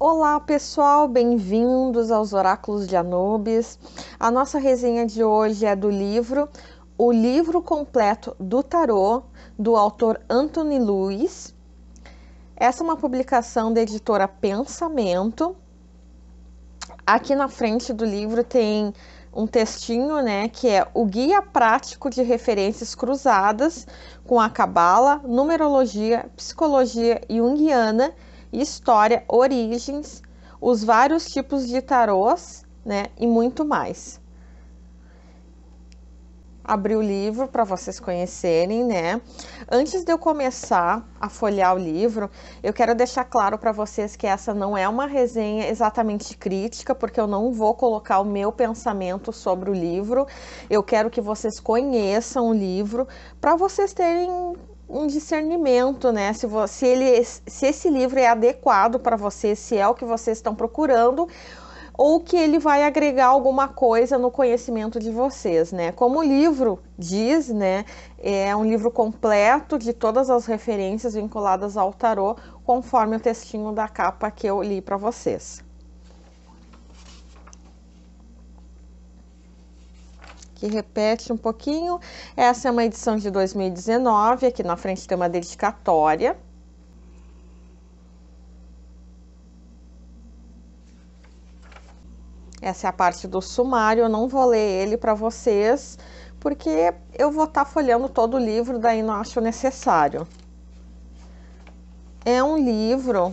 Olá pessoal, bem-vindos aos Oráculos de Anubis. A nossa resenha de hoje é do livro O Livro Completo do Tarô, do autor Anthony Lewis. Essa é uma publicação da editora Pensamento. Aqui na frente do livro tem um textinho, que é o Guia Prático de Referências Cruzadas com a Cabala, Numerologia, Psicologia Junguiana, História, Origens, os vários tipos de tarôs, e muito mais. Abri o livro para vocês conhecerem, Antes de eu começar a folhear o livro, eu quero deixar claro para vocês que essa não é uma resenha exatamente crítica, porque eu não vou colocar o meu pensamento sobre o livro. Eu quero que vocês conheçam o livro para vocês terem um discernimento, se esse livro é adequado para vocês, se é o que vocês estão procurando, ou que ele vai agregar alguma coisa no conhecimento de vocês, Como o livro diz, é um livro completo de todas as referências vinculadas ao tarô, conforme o textinho da capa que eu li para vocês. Que repete um pouquinho. Essa é uma edição de 2019, aqui na frente tem uma dedicatória. Essa é a parte do sumário, eu não vou ler ele para vocês, porque eu vou estar folheando todo o livro, daí não acho necessário. É um livro,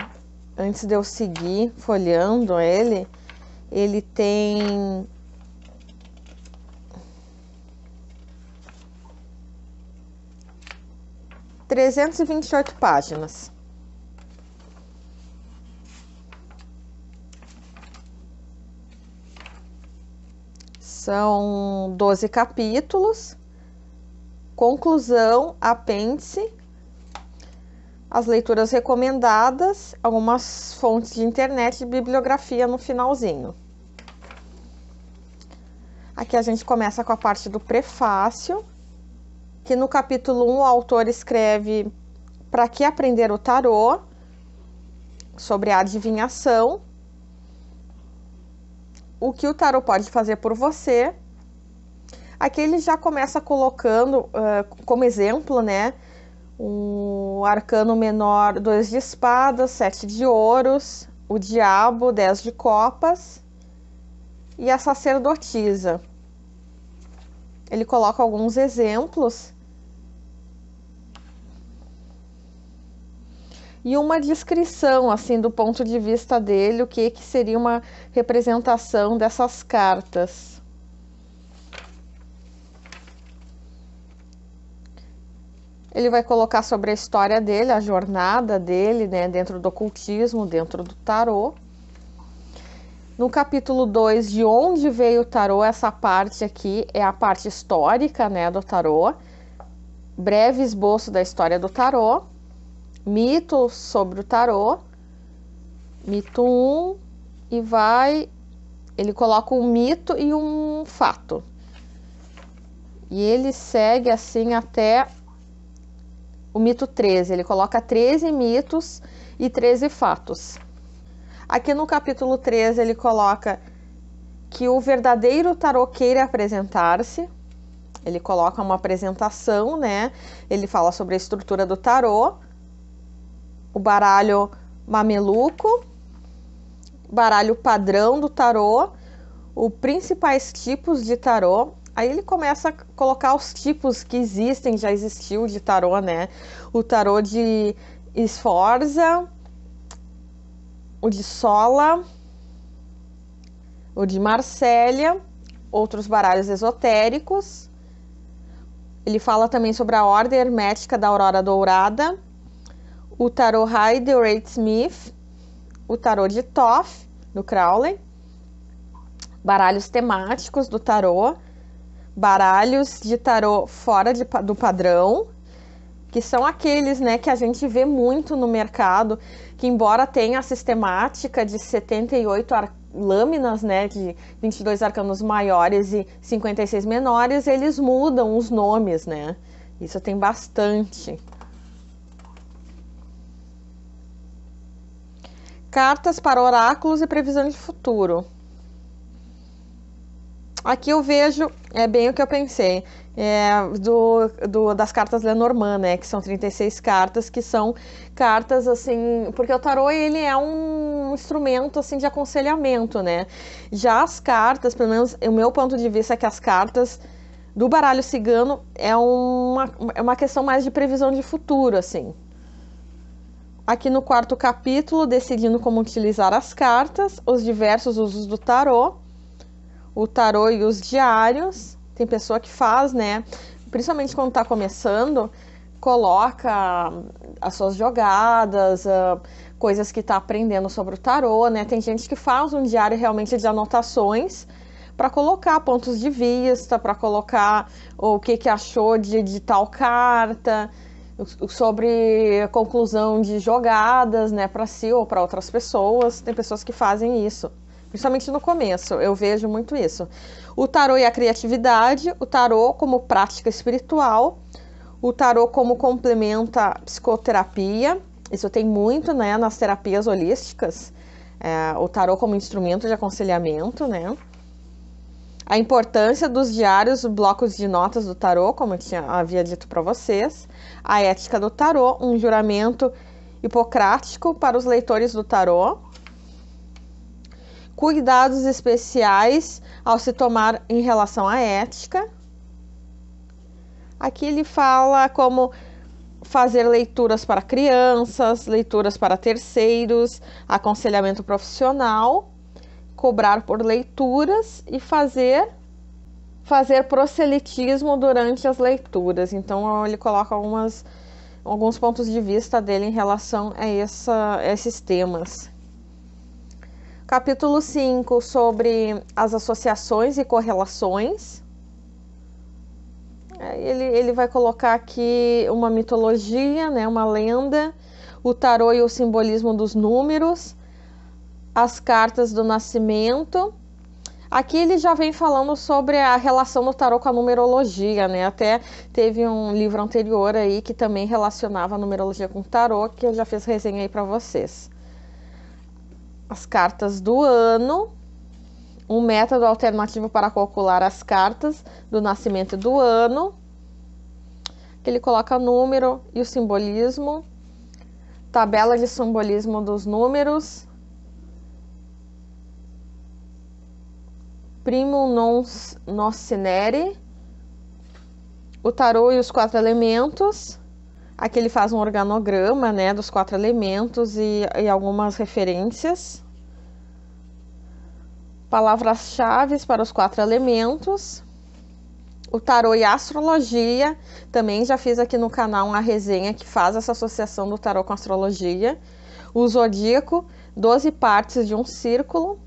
antes de eu seguir folheando ele tem 328 páginas. São 12 capítulos, conclusão, apêndice, as leituras recomendadas, algumas fontes de internet e bibliografia no finalzinho. Aqui a gente começa com a parte do prefácio, que no capítulo 1 o autor escreve para que aprender o tarô, sobre a adivinhação, o que o tarô pode fazer por você. Aqui ele já começa colocando como exemplo, o arcano menor, 2 de espadas, 7 de ouros, o diabo, 10 de copas e a sacerdotisa. Ele coloca alguns exemplos e uma descrição, assim, do ponto de vista dele, o que seria uma representação dessas cartas. Ele vai colocar sobre a história dele, a jornada dele, dentro do ocultismo, dentro do tarô. No capítulo 2, de onde veio o tarô, essa parte aqui é a parte histórica, do tarô. Breve esboço da história do tarô. Mito sobre o tarô. Mito 1 e ele coloca um mito e um fato. E ele segue assim até o mito 13. Ele coloca 13 mitos e 13 fatos. Aqui no capítulo 13 ele coloca que o verdadeiro tarô queira apresentar-se. Ele coloca uma apresentação, Ele fala sobre a estrutura do tarô, o baralho mameluco, baralho padrão do tarô, os principais tipos de tarô. Aí ele começa a colocar os tipos que existem, já existiu de tarô, O tarô de Sforza, o de Sola, o de Marsella, outros baralhos esotéricos. Ele fala também sobre a ordem hermética da Aurora Dourada, o tarô Rider-Waite-Smith, o tarô de Thoth, do Crowley, baralhos temáticos do tarô, baralhos de tarô fora do padrão, que são aqueles, que a gente vê muito no mercado, que embora tenha a sistemática de 78 lâminas, de 22 arcanos maiores e 56 menores, eles mudam os nomes, Isso tem bastante. Cartas para oráculos e previsão de futuro. Aqui eu vejo, é bem o que eu pensei, das cartas Lenormand, né, que são 36 cartas, que são cartas, assim, porque o tarô, ele é um instrumento, assim, de aconselhamento, né, já as cartas, pelo menos o meu ponto de vista é que as cartas do baralho cigano é uma questão mais de previsão de futuro, assim. Aqui no quarto capítulo, decidindo como utilizar as cartas, os diversos usos do tarô, o tarô e os diários. Tem pessoa que faz, né? Principalmente quando tá começando, coloca as suas jogadas, coisas que tá aprendendo sobre o tarô, né? Tem gente que faz um diário realmente de anotações para colocar pontos de vista, para colocar o que achou de tal carta, sobre a conclusão de jogadas, né, para si ou para outras pessoas. Tem pessoas que fazem isso. Principalmente no começo, eu vejo muito isso. O tarô e a criatividade, o tarô como prática espiritual, o tarô como complemento à psicoterapia, isso tem muito, né, nas terapias holísticas, o tarô como instrumento de aconselhamento, né. A importância dos diários, blocos de notas do tarô, como eu havia dito para vocês. A ética do tarô, um juramento hipocrático para os leitores do tarô. Cuidados especiais ao se tomar em relação à ética. Aqui ele fala como fazer leituras para crianças, leituras para terceiros, aconselhamento profissional, cobrar por leituras e fazer proselitismo durante as leituras. Então ele coloca alguns pontos de vista dele em relação a esses temas. Capítulo 5, sobre as associações e correlações. Ele vai colocar aqui uma mitologia, né, uma lenda, o tarô e o simbolismo dos números, as cartas do nascimento. Aqui ele já vem falando sobre a relação do tarô com a numerologia, né? Até teve um livro anterior aí que também relacionava a numerologia com o tarô, que eu já fiz resenha aí para vocês. As cartas do ano, um método alternativo para calcular as cartas do nascimento e do ano, que ele coloca o número e o simbolismo, tabela de simbolismo dos números, Primum Nocere, o tarô e os 4 elementos. Aqui ele faz um organograma, né, dos 4 elementos e algumas referências. Palavras-chave para os 4 elementos. O tarô e a astrologia. Também já fiz aqui no canal uma resenha que faz essa associação do tarô com a astrologia. O zodíaco, 12 partes de um círculo.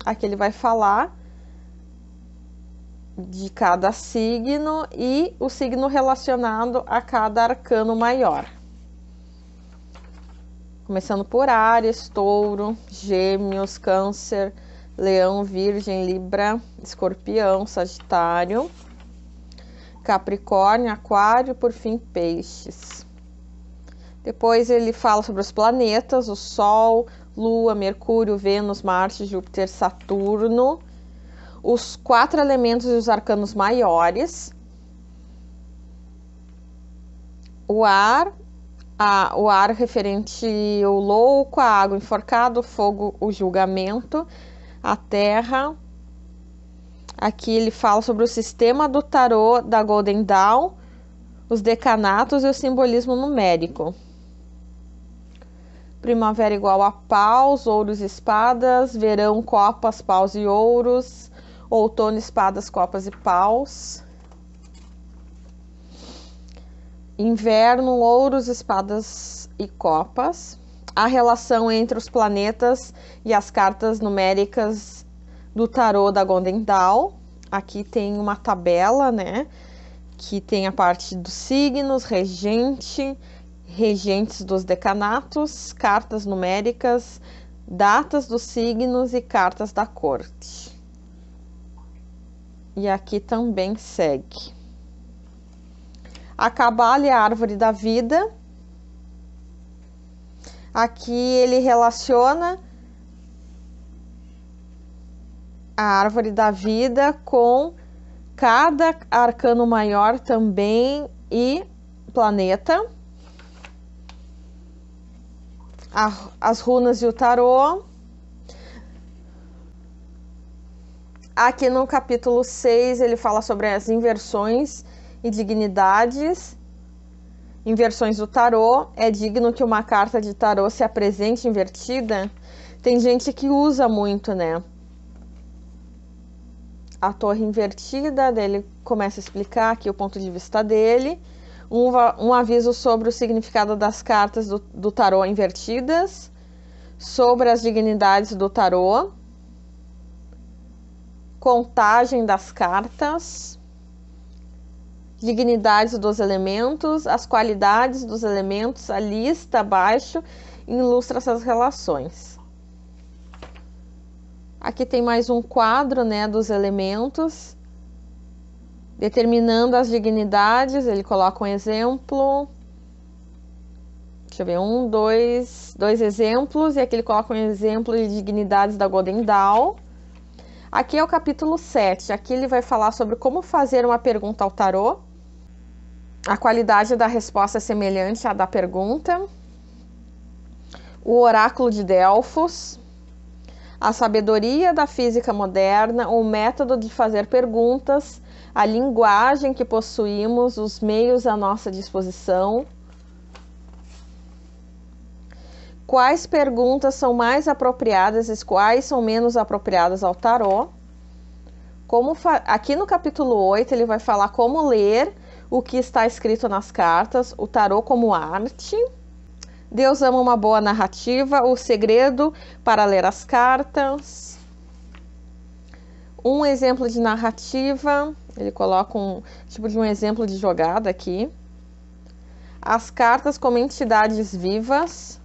Aqui ele vai falar de cada signo e o signo relacionado a cada arcano maior. Começando por Áries, Touro, Gêmeos, Câncer, Leão, Virgem, Libra, Escorpião, Sagitário, Capricórnio, Aquário, por fim, Peixes. Depois ele fala sobre os planetas, o Sol, Lua, Mercúrio, Vênus, Marte, Júpiter, Saturno, os 4 elementos e os arcanos maiores, o ar referente ao louco, a água, enforcado, o fogo, o julgamento, a terra. Aqui ele fala sobre o sistema do tarô da Golden Dawn, os decanatos e o simbolismo numérico. Primavera igual a paus, ouros e espadas, verão, copas, paus e ouros, outono, espadas, copas e paus. Inverno, ouros, espadas e copas. A relação entre os planetas e as cartas numéricas do tarô da Golden Dawn. Aqui tem uma tabela, né? Que tem a parte dos signos, regentes dos decanatos, cartas numéricas, datas dos signos e cartas da corte. E aqui também segue. A Cabala e a árvore da vida. Aqui ele relaciona a árvore da vida com cada arcano maior também e planeta. As runas e o tarô. Aqui no capítulo 6 ele fala sobre as inversões e dignidades. Inversões do tarô. É digno que uma carta de tarô se apresente invertida? Tem gente que usa muito, né? A torre invertida, daí ele começa a explicar aqui o ponto de vista dele. Um aviso sobre o significado das cartas do tarô invertidas. Sobre as dignidades do tarô. Contagem das cartas, dignidades dos elementos, as qualidades dos elementos, a lista abaixo ilustra essas relações. Aqui tem mais um quadro, né, dos elementos, determinando as dignidades. Ele coloca um exemplo. Deixa eu ver, dois exemplos, e aqui ele coloca um exemplo de dignidades da Golden Dawn. Aqui é o capítulo 7, aqui ele vai falar sobre como fazer uma pergunta ao tarô. A qualidade da resposta é semelhante à da pergunta. O oráculo de Delfos. A sabedoria da física moderna, o método de fazer perguntas, a linguagem que possuímos, os meios à nossa disposição. Quais perguntas são mais apropriadas e quais são menos apropriadas ao tarô? Aqui no capítulo 8 ele vai falar como ler o que está escrito nas cartas, o tarô como arte. Deus ama uma boa narrativa, o segredo para ler as cartas. Um exemplo de narrativa, ele coloca um tipo de um exemplo de jogada aqui. As cartas como entidades vivas.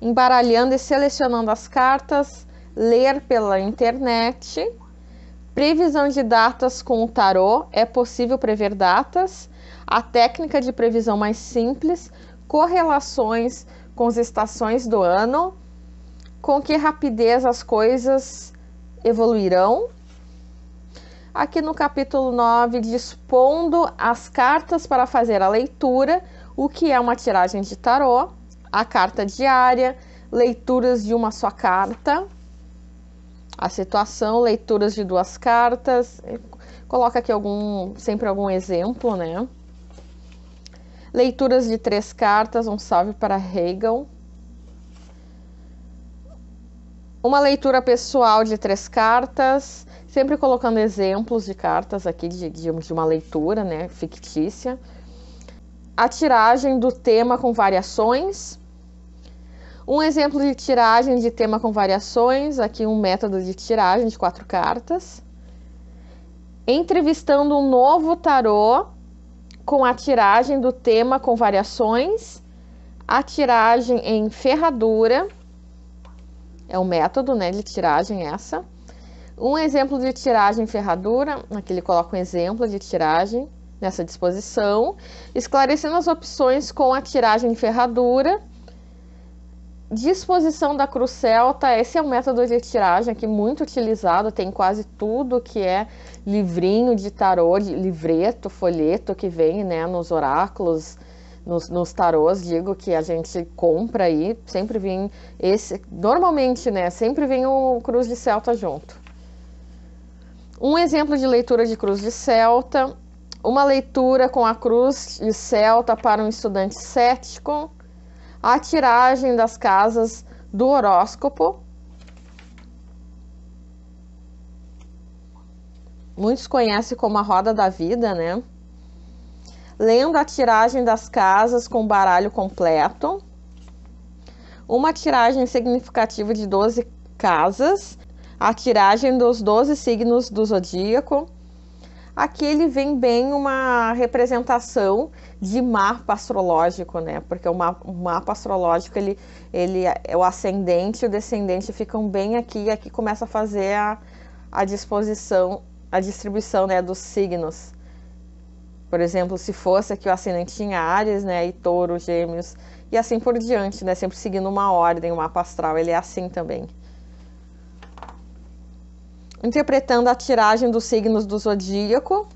Embaralhando e selecionando as cartas, ler pela internet, previsão de datas com o tarô, é possível prever datas, a técnica de previsão mais simples, correlações com as estações do ano, com que rapidez as coisas evoluirão. Aqui no capítulo 9, dispondo as cartas para fazer a leitura, o que é uma tiragem de tarô. A carta diária, leituras de uma só carta, a situação, leituras de 2 cartas, coloca aqui sempre algum exemplo, né? Leituras de 3 cartas, um salve para Hegel. Uma leitura pessoal de 3 cartas, sempre colocando exemplos de cartas aqui de uma leitura, né, fictícia. A tiragem do tema com variações. Um exemplo de tiragem de tema com variações, aqui um método de tiragem de 4 cartas. Entrevistando um novo tarô com a tiragem do tema com variações. A tiragem em ferradura, é um método, né, de tiragem essa. Um exemplo de tiragem em ferradura, aqui ele coloca um exemplo de tiragem nessa disposição. Esclarecendo as opções com a tiragem em ferradura. Disposição da cruz celta, esse é um método de tiragem aqui muito utilizado, tem quase tudo que é livrinho de tarô, de livreto, folheto que vem, né, nos oráculos, nos tarôs, digo, que a gente compra aí, sempre vem esse, normalmente, né, sempre vem o cruz de celta junto. Um exemplo de leitura de cruz de celta, uma leitura com a cruz de celta para um estudante cético. A tiragem das casas do horóscopo. Muitos conhecem como a roda da vida, né? Lendo a tiragem das casas com baralho completo. Uma tiragem significativa de 12 casas. A tiragem dos 12 signos do zodíaco. Aqui ele vem bem uma representação de mapa astrológico, né? Porque o mapa astrológico, ele é o ascendente e o descendente ficam bem aqui, e aqui começa a fazer a distribuição, né, dos signos. Por exemplo, se fosse aqui o ascendente em Áries, né, e Touro, Gêmeos, e assim por diante, né? Sempre seguindo uma ordem, o mapa astral, ele é assim também. interpretando a tiragem dos signos do zodíaco.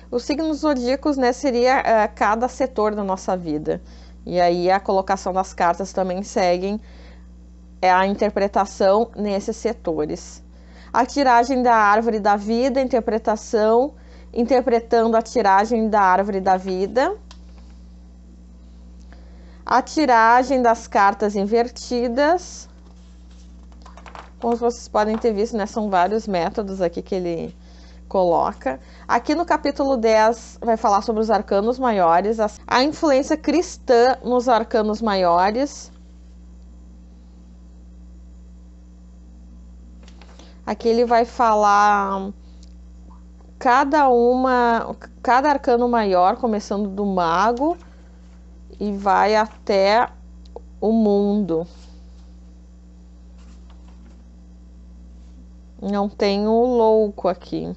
Os signos zodíacos, né, seria cada setor da nossa vida. E aí a colocação das cartas também seguem a interpretação nesses setores. A tiragem da árvore da vida, interpretação, interpretando a tiragem da árvore da vida. A tiragem das cartas invertidas. Como vocês podem ter visto, né, são vários métodos aqui que ele coloca. Aqui no capítulo 10 vai falar sobre os arcanos maiores, a influência cristã nos arcanos maiores. Aqui ele vai falar cada arcano maior, começando do mago e vai até o mundo. Não tem o louco aqui.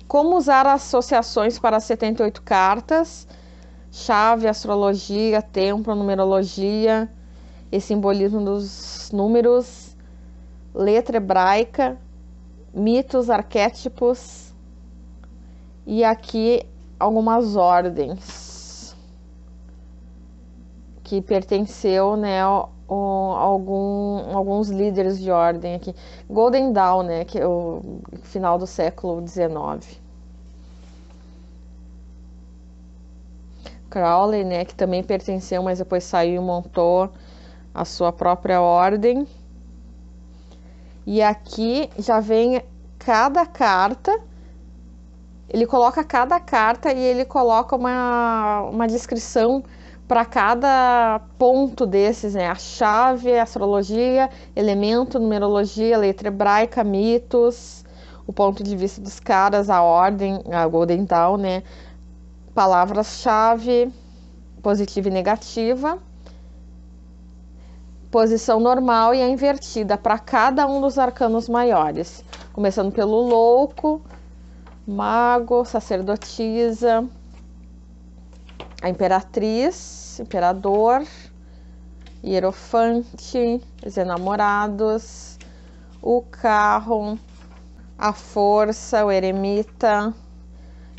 Como usar associações para 78 cartas, chave, astrologia, templo, numerologia e simbolismo dos números, letra hebraica, mitos, arquétipos e aqui algumas ordens que pertenceu, né, alguns líderes de ordem aqui. Golden Dawn, né, que é o final do século XIX. Crowley, né, que também pertenceu, mas depois saiu e montou a sua própria ordem. E aqui já vem cada carta, ele coloca cada carta e ele coloca uma descrição para cada ponto desses, né? A chave, a astrologia, elemento, numerologia, letra hebraica, mitos, o ponto de vista dos caras, a ordem, a Golden Dawn, né? Palavras-chave, positiva e negativa, posição normal e a invertida para cada um dos arcanos maiores, começando pelo louco, mago, sacerdotisa, a imperatriz, imperador, hierofante, os enamorados, o carro, a força, o eremita,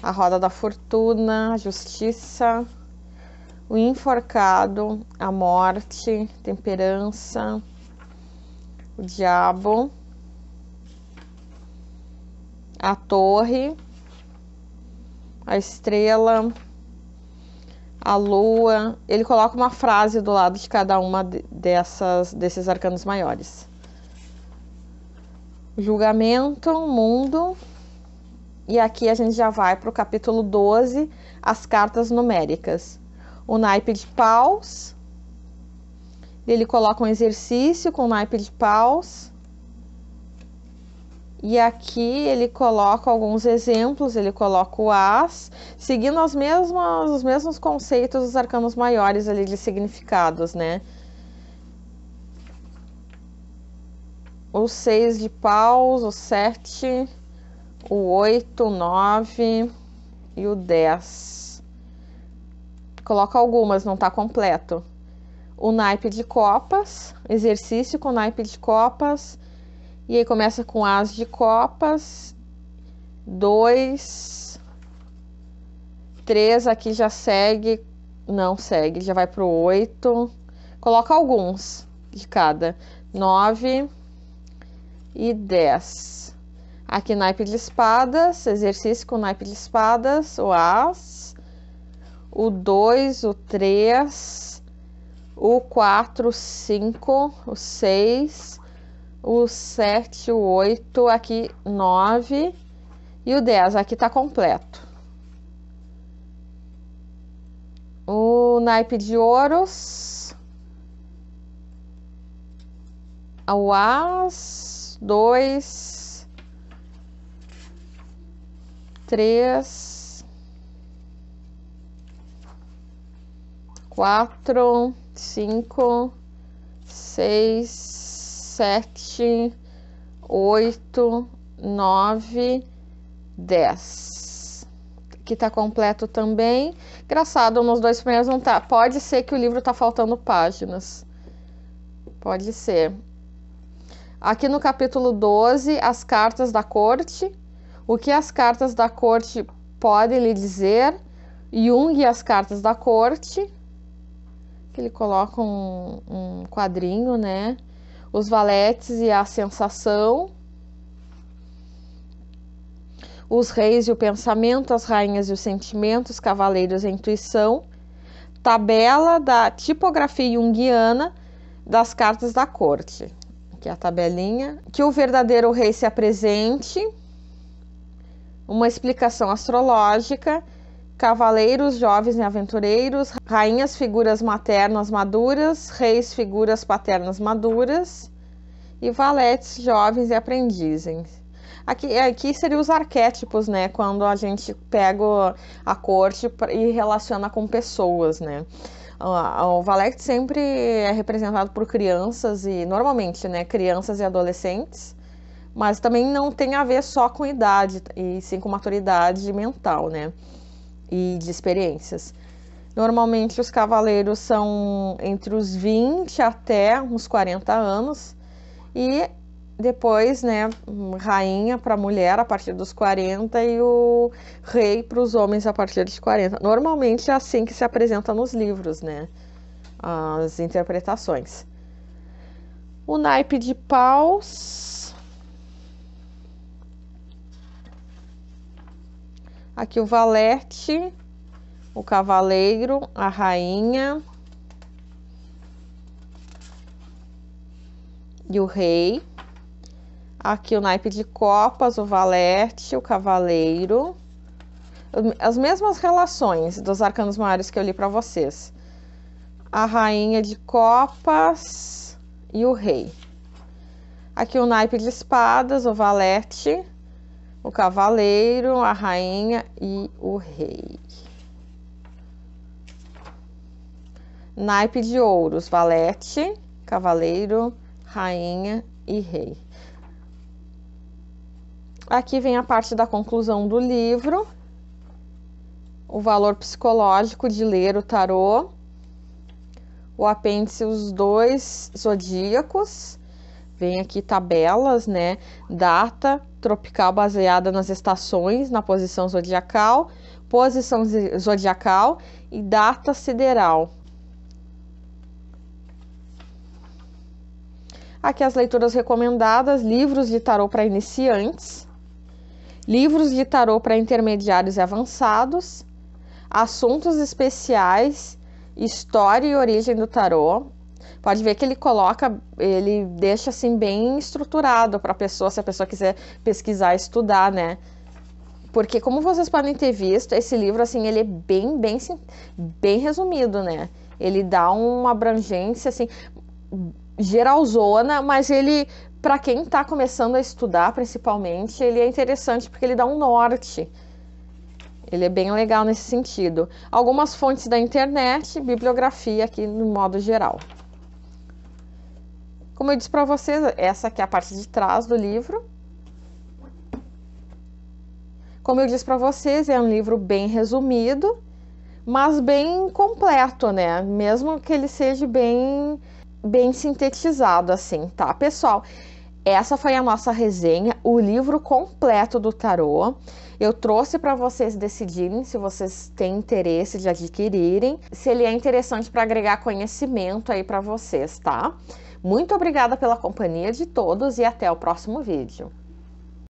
a roda da fortuna, a justiça, o enforcado, a morte, temperança, o diabo, a torre, a estrela, a lua. Ele coloca uma frase do lado de cada uma desses arcanos maiores. Julgamento, mundo. E aqui a gente já vai para o capítulo 12, as cartas numéricas. O naipe de paus. Ele coloca um exercício com o naipe de paus. E aqui ele coloca alguns exemplos, ele coloca o as, seguindo os mesmos conceitos dos arcanos maiores ali de significados, né? O 6 de paus, o 7, o 8, o 9 e o 10. Coloca algumas, não está completo. O naipe de copas, exercício com naipe de copas. E aí começa com as de copas, 2, 3, aqui já segue, não segue, já vai pro 8, coloca alguns de cada, 9 e 10. Aqui naipe de espadas, exercício com naipe de espadas, o as, o 2, o 3, o 4, o 5, o 6, o 7, o 8, aqui 9 e o 10, aqui tá completo. O naipe de ouros, o as, 2, 3, 4, 5, 6, 7, 8, 9, 10. Aqui tá completo também. Engraçado, nos 2 primeiros não tá. Pode ser que o livro tá faltando páginas. Pode ser. Aqui no capítulo 12, as cartas da corte. O que as cartas da corte podem lhe dizer? Jung e as cartas da corte. Que ele coloca um quadrinho, né? Os valetes e a sensação. Os reis e o pensamento, as rainhas e os sentimentos, cavaleiros e a intuição. Tabela da tipografia junguiana das cartas da corte. Aqui a tabelinha. Que o verdadeiro rei se apresente. Uma explicação astrológica. Cavaleiros, jovens e aventureiros. Rainhas, figuras maternas maduras. Reis, figuras paternas maduras. E valetes, jovens e aprendizes. Aqui seriam os arquétipos, né? Quando a gente pega a corte e relaciona com pessoas, né? O valete sempre é representado por crianças e, normalmente, né? Crianças e adolescentes. Mas também não tem a ver só com idade, e sim com maturidade mental, né? E de experiências. Normalmente, os cavaleiros são entre os 20 até uns 40 anos. E depois, né, rainha para mulher a partir dos 40 e o rei para os homens a partir dos 40. Normalmente é assim que se apresenta nos livros, né, as interpretações. O naipe de paus. Aqui o valete, o cavaleiro, a rainha e o rei. Aqui o naipe de copas, o valete, o cavaleiro. As mesmas relações dos arcanos maiores que eu li para vocês. A rainha de copas e o rei. Aqui o naipe de espadas, o valete, o cavaleiro, a rainha e o rei. Naipe de ouros, valete, cavaleiro, rainha e rei. Aqui vem a parte da conclusão do livro, o valor psicológico de ler o tarô, o apêndice, os 2 zodíacos, vem aqui tabelas, né? Data tropical baseada nas estações, na posição zodiacal e data sideral. Aqui as leituras recomendadas, livros de tarô para iniciantes. Livros de tarô para intermediários e avançados, assuntos especiais, história e origem do tarô. Pode ver que ele deixa assim bem estruturado para a pessoa, se a pessoa quiser pesquisar, estudar, né? Porque como vocês podem ter visto, esse livro assim, ele é bem resumido, né? Ele dá uma abrangência assim geralzona, mas ele, para quem está começando a estudar, principalmente, ele é interessante porque ele dá um norte. Ele é bem legal nesse sentido. Algumas fontes da internet, bibliografia aqui no modo geral. Como eu disse para vocês, essa aqui é a parte de trás do livro. Como eu disse para vocês, é um livro bem resumido, mas bem completo, né? Mesmo que ele seja bem sintetizado assim, tá, pessoal? Essa foi a nossa resenha, o livro completo do tarô. Eu trouxe para vocês decidirem se vocês têm interesse de adquirirem, se ele é interessante para agregar conhecimento aí para vocês, tá? Muito obrigada pela companhia de todos e até o próximo vídeo.